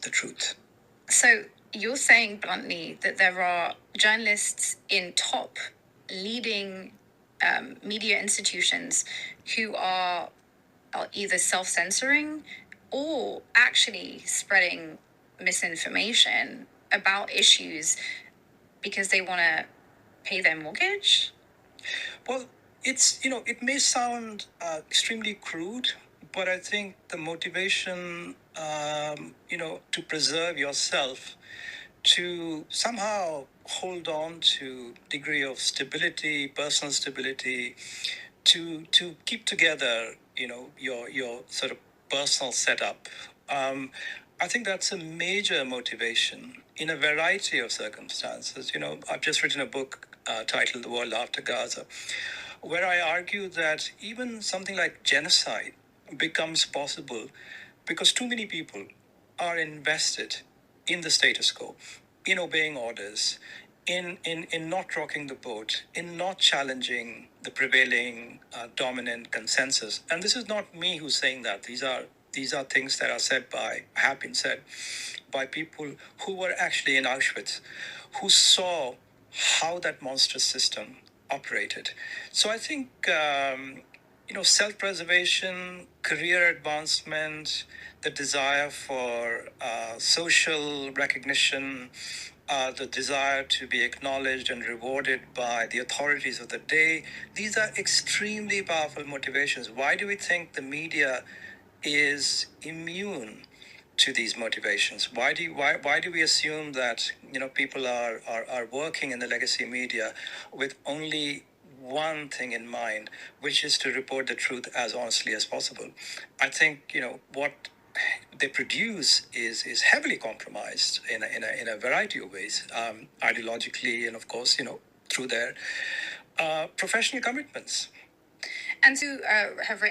the truth. So you're saying bluntly that there are journalists in top leading media institutions who are either self-censoring or actually spreading misinformation about issues because they want to pay their mortgage? Well, it may sound extremely crude, but I think the motivation, to preserve yourself, to somehow hold on to degree of stability, personal stability, to keep together, your sort of personal setup. I think that's a major motivation in a variety of circumstances. I've just written a book titled "The World After Gaza," where I argue that even something like genocide becomes possible because too many people are invested in the status quo, in obeying orders, in not rocking the boat, in not challenging the prevailing dominant consensus. And this is not me who's saying that. These are things that are said by, have been said by people who were actually in Auschwitz, who saw how that monstrous system operated. So I think, self-preservation, career advancement, the desire for social recognition, the desire to be acknowledged and rewarded by the authorities of the day. These are extremely powerful motivations. Why do we think the media is immune to these motivations? Why do we assume that people are working in the legacy media with only one thing in mind, which is to report the truth as honestly as possible? I think what they produce is heavily compromised in a variety of ways, ideologically, and of course through their professional commitments. And to have written